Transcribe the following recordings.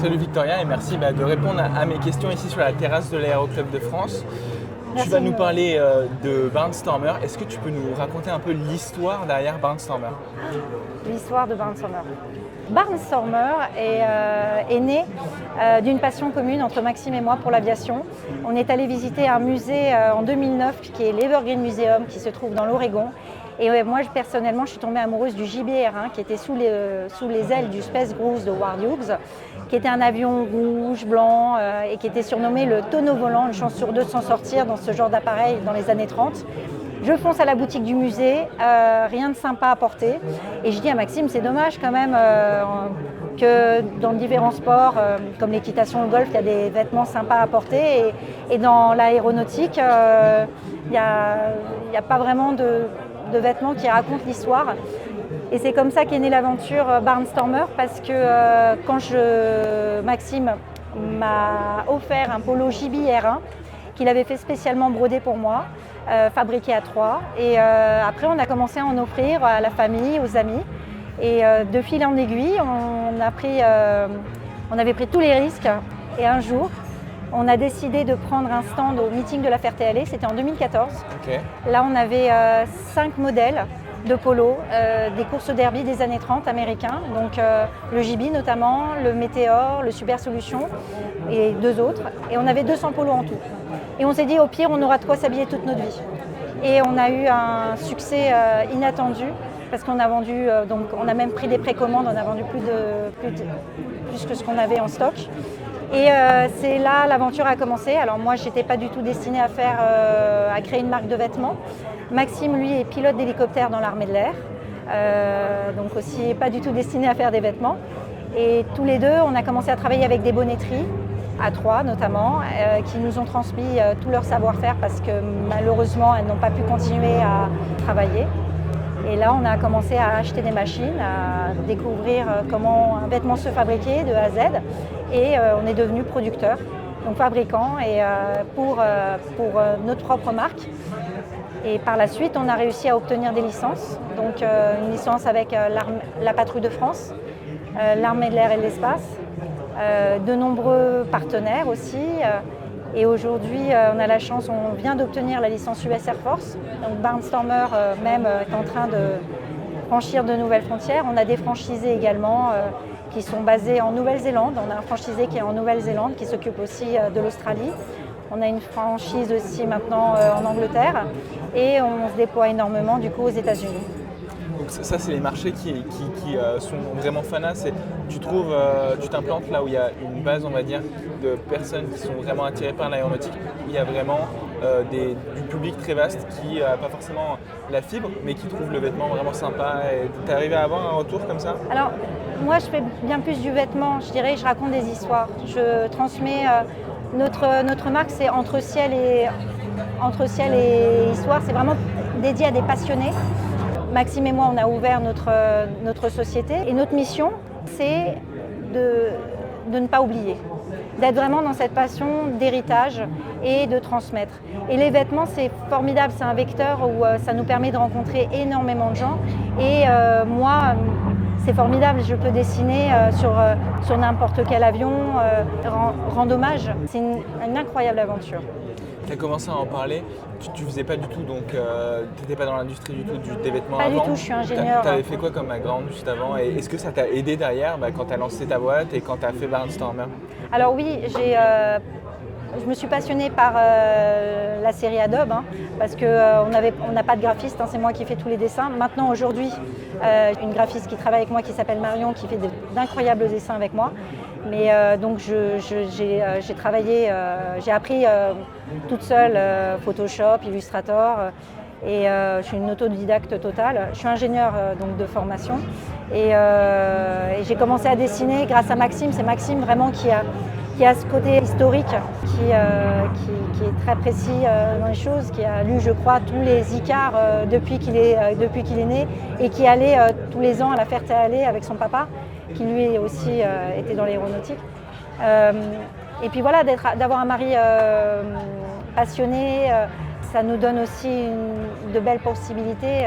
Salut Victoria et merci de répondre à mes questions ici sur la terrasse de l'Aéroclub de France. Merci. Tu vas nous parler de Barnstormer. Est-ce que tu peux nous raconter un peu l'histoire derrière Barnstormer? L'histoire de Barnstormer. Barnstormer est né d'une passion commune entre Maxime et moi pour l'aviation. On est allé visiter un musée en 2009 qui est l'Evergreen Museum qui se trouve dans l'Oregon. Et moi personnellement je suis tombée amoureuse du JBR1 qui était sous les ailes du Space Goose de Howard Hughes, qui était un avion rouge, blanc et qui était surnommé le tonneau volant, une chance sur deux de s'en sortir dans ce genre d'appareil dans les années 30. Je fonce à la boutique du musée, rien de sympa à porter. Et je dis à Maxime, c'est dommage quand même que dans différents sports, comme l'équitation ou le golf, il y a des vêtements sympas à porter. Et dans l'aéronautique, il n'y a pas vraiment de vêtements qui racontent l'histoire. Et c'est comme ça qu'est née l'aventure Barnstormer, parce que quand Maxime m'a offert un polo JBR1 qu'il avait fait spécialement broder pour moi, fabriqué à Troyes. Et après, on a commencé à en offrir à la famille, aux amis. Et de fil en aiguille, on avait pris tous les risques. Et un jour, on a décidé de prendre un stand au meeting de la Ferté-Alais, c'était en 2014. Okay. Là, on avait 5 modèles de polo, des courses derby des années 30 américains, donc le JB notamment, le Meteor, le Super Solution et 2 autres. Et on avait 200 polos en tout. Et on s'est dit, au pire, on aura de quoi s'habiller toute notre vie. Et on a eu un succès inattendu, parce qu'on a vendu, donc on a même pris des précommandes, on a vendu plus que ce qu'on avait en stock. Et c'est là l'aventure a commencé. Alors moi, je n'étais pas du tout destinée à créer une marque de vêtements. Maxime, lui, est pilote d'hélicoptère dans l'armée de l'air, donc aussi pas du tout destiné à faire des vêtements. Et tous les deux, on a commencé à travailler avec des bonnetteries, à Troyes notamment, qui nous ont transmis tout leur savoir-faire parce que malheureusement, elles n'ont pas pu continuer à travailler. Et là, on a commencé à acheter des machines, à découvrir comment un vêtement se fabriquait de A à Z. Et on est devenu producteur, donc fabricant, et pour notre propre marque. Et par la suite, on a réussi à obtenir des licences. Donc une licence avec la Patrouille de France, l'Armée de l'air et de l'espace, de nombreux partenaires aussi. Et aujourd'hui, on a la chance, on vient d'obtenir la licence US Air Force. Donc Barnstormer même est en train de franchir de nouvelles frontières. On a des franchisés également qui sont basés en Nouvelle-Zélande. On a un franchisé qui est en Nouvelle-Zélande, qui s'occupe aussi de l'Australie. On a une franchise aussi maintenant en Angleterre. Et on se déploie énormément du coup aux États-Unis. Donc ça, c'est les marchés qui sont vraiment fanas. Tu t'implantes là où il y a une base, on va dire, de personnes qui sont vraiment attirées par l'aéronautique. Il y a vraiment du public très vaste qui n'a pas forcément la fibre, mais qui trouve le vêtement vraiment sympa. Tu es arrivé à avoir un retour comme ça? Alors, moi, je fais bien plus du vêtement. Je dirais, je raconte des histoires. Je transmets notre marque, c'est entre ciel et histoire. C'est vraiment dédié à des passionnés. Maxime et moi, on a ouvert notre société et notre mission, c'est de ne pas oublier, d'être vraiment dans cette passion d'héritage et de transmettre. Et les vêtements, c'est formidable, c'est un vecteur où ça nous permet de rencontrer énormément de gens. Et moi, c'est formidable, je peux dessiner sur n'importe quel avion, rendre hommage. C'est une incroyable aventure. Tu as commencé à en parler, tu faisais pas du tout, donc tu n'étais pas dans l'industrie du tout des vêtements pas avant. Pas du tout, je suis ingénieure. Tu avais fait quoi comme background juste avant et est-ce que ça t'a aidé derrière quand tu as lancé ta boîte et quand tu as fait Barnstormer? Alors oui, je me suis passionnée par la série Adobe, parce qu'on n'a pas de graphiste, c'est moi qui fais tous les dessins. Maintenant, aujourd'hui, une graphiste qui travaille avec moi qui s'appelle Marion, qui fait d'incroyables dessins avec moi. Mais donc j'ai travaillé, j'ai appris toute seule Photoshop, Illustrator, et je suis une autodidacte totale. Je suis ingénieure donc de formation et j'ai commencé à dessiner grâce à Maxime. C'est Maxime vraiment qui a ce côté historique, qui est très précis dans les choses, qui a lu, je crois, tous les Icars depuis qu'il est né et qui allait tous les ans à la Ferté-Alais avec son papa, qui lui aussi était dans l'aéronautique. Et puis voilà, d'avoir un mari passionné, ça nous donne aussi de belles possibilités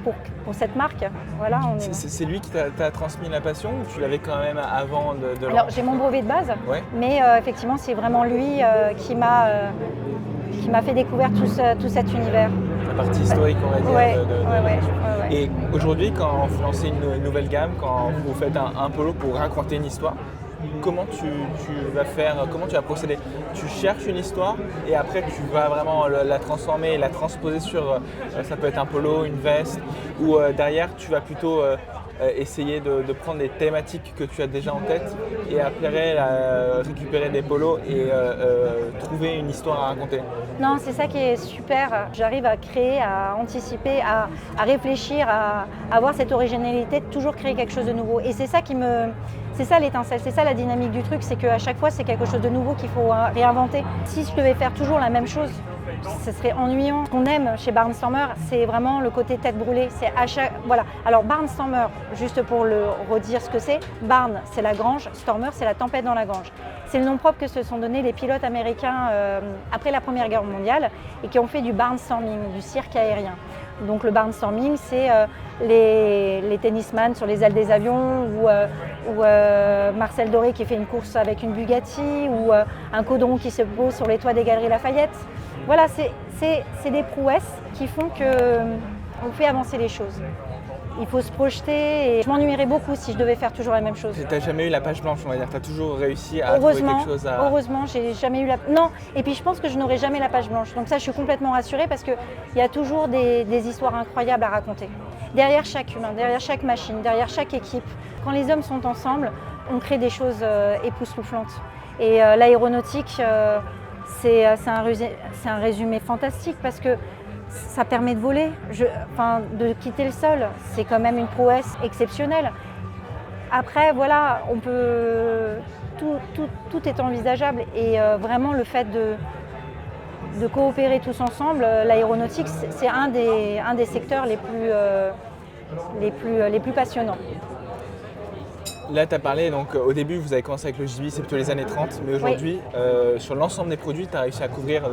pour cette marque. Voilà, C'est lui qui t'a transmis la passion ou tu l'avais quand même avant de Alors j'ai mon brevet de base, ouais. mais effectivement c'est vraiment lui qui m'a fait découvrir tout cet univers. La partie historique, on va dire. Ouais, ouais. Et aujourd'hui, quand vous lancez une nouvelle gamme, quand vous faites un polo pour raconter une histoire, comment tu vas faire, comment tu vas procéder? Tu cherches une histoire et après tu vas vraiment la transformer et la transposer sur, ça peut être un polo, une veste, ou derrière tu vas plutôt essayer de prendre des thématiques que tu as déjà en tête et après récupérer des polos et trouver une histoire à raconter. Non, c'est ça qui est super. J'arrive à créer, à anticiper, à réfléchir, à avoir cette originalité, de toujours créer quelque chose de nouveau. Et c'est ça c'est ça l'étincelle, c'est ça la dynamique du truc, c'est qu'à chaque fois c'est quelque chose de nouveau qu'il faut réinventer. Si je devais faire toujours la même chose, ce serait ennuyant. Ce qu'on aime chez Barnstormer, c'est vraiment le côté tête brûlée. C'est voilà. Alors Barnstormer, juste pour le redire ce que c'est, Barn c'est la grange, Stormer c'est la tempête dans la grange. C'est le nom propre que se sont donnés les pilotes américains après la Première Guerre mondiale et qui ont fait du barnstorming, du cirque aérien. Donc le barnstorming, c'est les tennisman sur les ailes des avions ou Marcel Doré qui fait une course avec une Bugatti ou un Caudron qui se pose sur les toits des Galeries Lafayette. Voilà, c'est des prouesses qui font qu'on fait avancer les choses. Il faut se projeter et je m'ennuierais beaucoup si je devais faire toujours la même chose. Tu n'as jamais eu la page blanche, on va dire. Tu as toujours réussi à trouver quelque chose à... Heureusement, j'ai jamais eu la... Non, et puis je pense que je n'aurai jamais la page blanche. Donc ça, je suis complètement rassurée parce qu'il y a toujours des histoires incroyables à raconter. Derrière chaque humain, derrière chaque machine, derrière chaque équipe. Quand les hommes sont ensemble, on crée des choses époustouflantes. Et l'aéronautique, c'est un résumé fantastique parce que ça permet de voler, de quitter le sol, c'est quand même une prouesse exceptionnelle. Après, voilà, on peut, tout est envisageable et vraiment le fait de coopérer tous ensemble, l'aéronautique, c'est un des secteurs les plus passionnants. Là, tu as parlé, donc au début, vous avez commencé avec le JB, c'est plutôt les années 30, mais aujourd'hui, sur l'ensemble des produits, tu as réussi à couvrir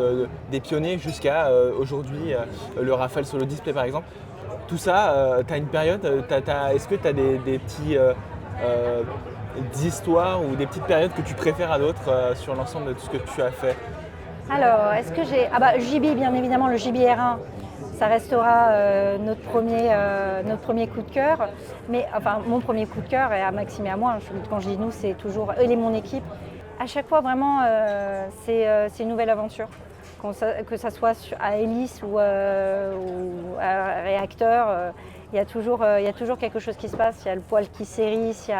des pionniers jusqu'à aujourd'hui, le Rafale Solo Display par exemple. Tout ça, tu as une période, est-ce que tu as des petits histoires ou des petites périodes que tu préfères à d'autres sur l'ensemble de tout ce que tu as fait? Alors, est-ce que j'ai... le JB, bien évidemment, le JB R1. Ça restera notre premier coup de cœur, mais enfin mon premier coup de cœur et à Maxime et à moi, quand je dis nous, c'est toujours eux et mon équipe. À chaque fois vraiment c'est une nouvelle aventure, que ça soit à hélice ou à réacteur, il y a toujours quelque chose qui se passe, il y a le poil qui s'érisse,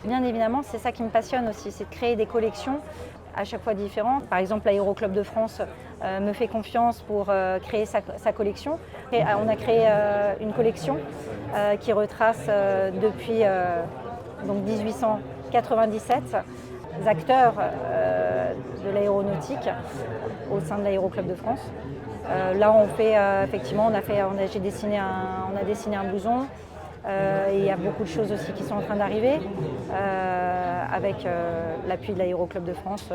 bien évidemment c'est ça qui me passionne aussi, c'est de créer des collections à chaque fois différentes. Par exemple, l'Aéroclub de France me fait confiance pour créer sa collection. Et, on a créé une collection qui retrace depuis donc 1897 les acteurs de l'aéronautique au sein de l'Aéroclub de France. Là, on fait effectivement, on a dessiné un blouson. Et il y a beaucoup de choses aussi qui sont en train d'arriver. Avec l'appui de l'Aéroclub de France,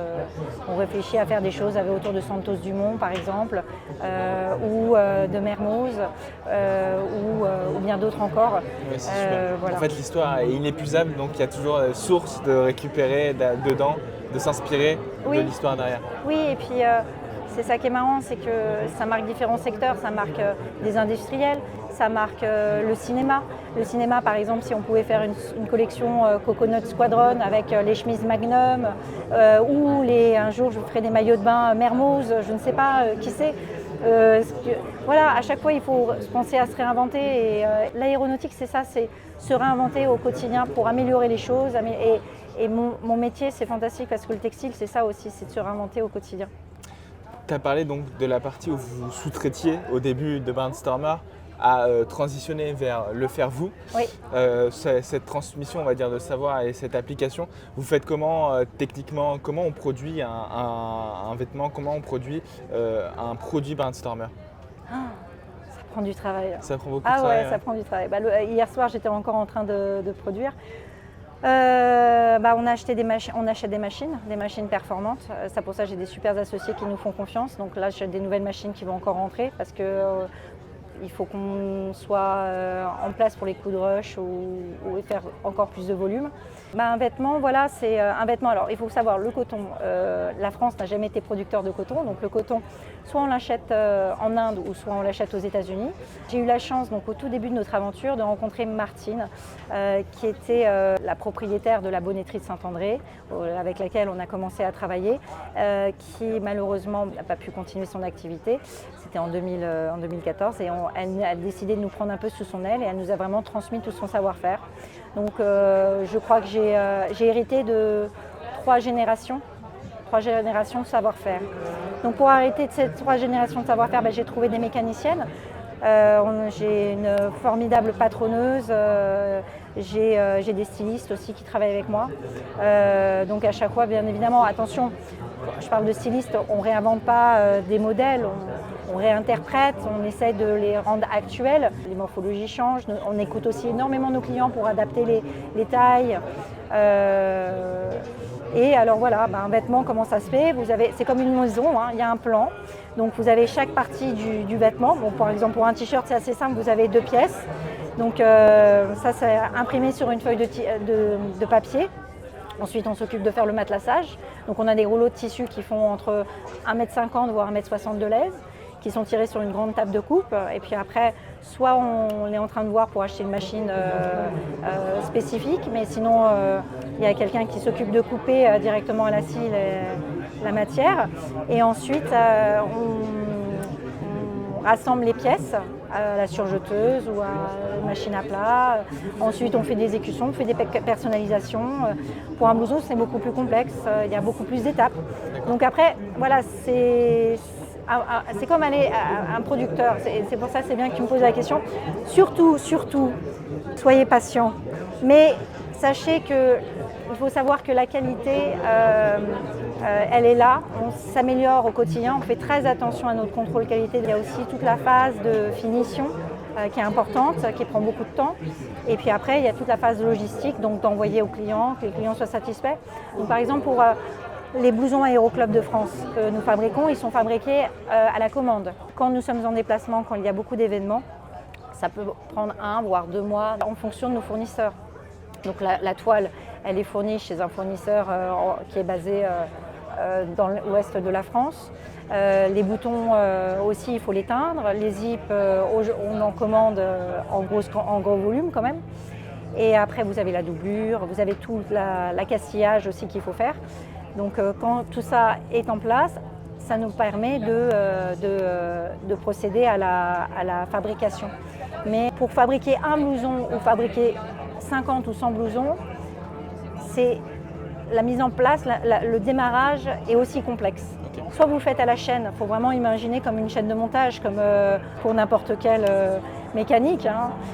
on réfléchit à faire des choses autour de Santos Dumont par exemple, ou de Mermoz, ou bien d'autres encore. Oui, c'est super. Voilà. En fait, l'histoire est inépuisable, donc il y a toujours source de récupérer dedans, de s'inspirer de l'histoire derrière. Oui, et puis c'est ça qui est marrant, c'est que ça marque différents secteurs, ça marque des industriels, ça marque le cinéma. Le cinéma, par exemple, si on pouvait faire une collection Coconut Squadron avec les chemises Magnum, ou un jour je ferai des maillots de bain Mermoz, je ne sais pas qui c'est. Voilà, à chaque fois il faut penser à se réinventer et l'aéronautique c'est ça, c'est se réinventer au quotidien pour améliorer les choses. Et mon métier c'est fantastique parce que le textile c'est ça aussi, c'est de se réinventer au quotidien. Tu as parlé donc de la partie où vous sous-traitiez au début de Barnstormer à transitionner vers le faire vous. Oui. Cette transmission, on va dire, de savoir et cette application, vous faites comment techniquement, comment on produit un vêtement, comment on produit un produit Barnstormer? Ça prend du travail. Ça prend beaucoup de travail. Ah ouais, ça prend du travail. Hier soir, j'étais encore en train de produire. On achète des machines performantes. C'est pour ça que j'ai des super associés qui nous font confiance. Donc là, j'ai des nouvelles machines qui vont encore rentrer parce que il faut qu'on soit en place pour les coups de rush ou faire encore plus de volume. Un vêtement, voilà, c'est un vêtement. Alors, il faut savoir, le coton, la France n'a jamais été producteur de coton. Donc, le coton, soit on l'achète en Inde ou soit on l'achète aux États-Unis. J'ai eu la chance, donc, au tout début de notre aventure, de rencontrer Martine, qui était la propriétaire de la bonnetterie de Saint-André, avec laquelle on a commencé à travailler, qui malheureusement n'a pas pu continuer son activité. C'était en 2014 et elle a décidé de nous prendre un peu sous son aile et elle nous a vraiment transmis tout son savoir-faire. Donc je crois que j'ai hérité de 3 générations de savoir-faire. Donc pour hériter de ces 3 générations de savoir-faire, j'ai trouvé des mécaniciennes. J'ai une formidable patronneuse, j'ai des stylistes aussi qui travaillent avec moi. Donc à chaque fois, bien évidemment, attention, je parle de stylistes, on ne réinvente pas des modèles, on réinterprète, on essaie de les rendre actuels. Les morphologies changent, on écoute aussi énormément nos clients pour adapter les tailles. Et alors voilà, un vêtement, comment ça se fait? C'est comme une maison, il y a un plan. Donc vous avez chaque partie du vêtement. Bon, par exemple, pour un t-shirt, c'est assez simple, vous avez 2 pièces. Donc ça, c'est imprimé sur une feuille de papier. Ensuite, on s'occupe de faire le matelassage. Donc on a des rouleaux de tissu qui font entre 1,50 m voire 1,60 m de lèse, qui sont tirés sur une grande table de coupe. Et puis après, soit on est en train de voir pour acheter une machine spécifique, mais sinon il y a quelqu'un qui s'occupe de couper directement à la scie la matière. Et ensuite, on rassemble les pièces à la surjeteuse ou à la machine à plat. Ensuite, on fait des écussons, on fait des personnalisations. Pour un blouson, c'est beaucoup plus complexe, il y a beaucoup plus d'étapes. Donc après, voilà, c'est comme aller à un producteur. C'est pour ça que c'est bien que tu me poses la question. Surtout, soyez patient. Mais sachez qu'il faut savoir que la qualité, elle est là. On s'améliore au quotidien. On fait très attention à notre contrôle qualité. Il y a aussi toute la phase de finition qui est importante, qui prend beaucoup de temps. Et puis après, il y a toute la phase logistique, donc d'envoyer aux clients, que les clients soient satisfaits. Donc, par exemple, pour les blousons Aéroclub de France que nous fabriquons, ils sont fabriqués à la commande. Quand nous sommes en déplacement, quand il y a beaucoup d'événements, ça peut prendre 1 voire 2 mois en fonction de nos fournisseurs. Donc la toile, elle est fournie chez un fournisseur qui est basé dans l'ouest de la France. Les boutons aussi, il faut les teindre. Les zips, on en commande en gros volume quand même. Et après, vous avez la doublure, vous avez tout l'accastillage aussi qu'il faut faire. Donc quand tout ça est en place, ça nous permet de procéder à la fabrication. Mais pour fabriquer un blouson ou fabriquer 50 ou 100 blousons, c'est la mise en place, le démarrage est aussi complexe. Okay. Soit vous le faites à la chaîne, il faut vraiment imaginer comme une chaîne de montage, comme pour n'importe quelle mécanique.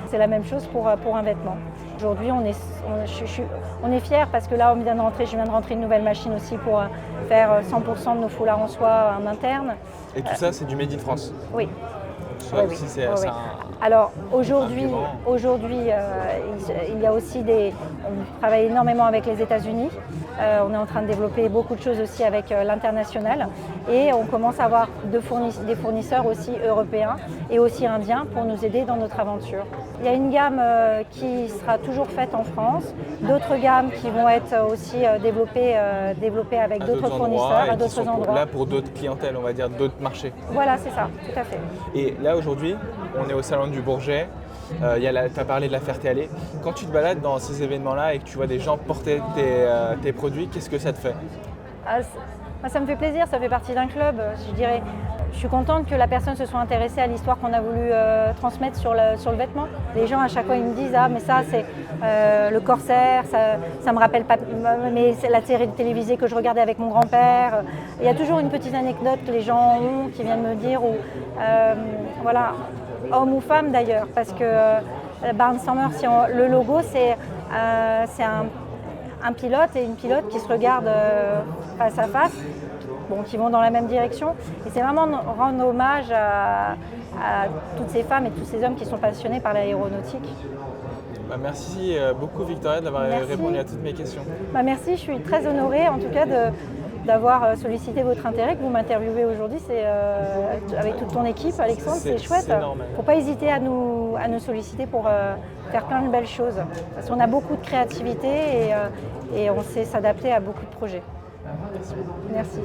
C'est la même chose pour un vêtement. Aujourd'hui, on est fiers parce que là, je viens de rentrer une nouvelle machine aussi pour faire 100% de nos foulards en soie en interne. Et tout ça, c'est du Made in France? Oui. Ça aussi, c'est un... Alors aujourd'hui, il y a aussi on travaille énormément avec les États-Unis. On est en train de développer beaucoup de choses aussi avec l'international et on commence à avoir des fournisseurs aussi européens et aussi indiens pour nous aider dans notre aventure. Il y a une gamme qui sera toujours faite en France, d'autres gammes qui vont être aussi développées avec d'autres fournisseurs à d'autres endroits. Là pour d'autres clientèles, on va dire d'autres marchés. Voilà, c'est ça, tout à fait. Et là aujourd'hui, on est au salon du Bourget. Tu as parlé de la Ferté-Alais. Quand tu te balades dans ces événements-là et que tu vois des gens porter tes produits, qu'est-ce que ça te fait? Ça me fait plaisir, ça fait partie d'un club, je dirais. Je suis contente que la personne se soit intéressée à l'histoire qu'on a voulu transmettre sur le vêtement. Les gens, à chaque fois, ils me disent « Ah, mais ça, c'est le corsaire, ça me rappelle pas, mais c'est la série télévisée que je regardais avec mon grand-père. » Il y a toujours une petite anecdote que les gens ont, qui viennent me dire, ou voilà, homme ou femme d'ailleurs, parce que Barnes Summer, le logo, c'est un pilote et une pilote qui se regardent face à face, qui vont dans la même direction. Et c'est vraiment rendre hommage à toutes ces femmes et tous ces hommes qui sont passionnés par l'aéronautique. Merci beaucoup Victoria d'avoir répondu à toutes mes questions. Merci, je suis très honorée en tout cas d'avoir sollicité votre intérêt, que vous m'interviewez aujourd'hui. C'est avec toute ton équipe, Alexandre, c'est chouette. Il ne faut pas hésiter à nous solliciter pour faire plein de belles choses. Parce qu'on a beaucoup de créativité et on sait s'adapter à beaucoup de projets. Merci. Merci.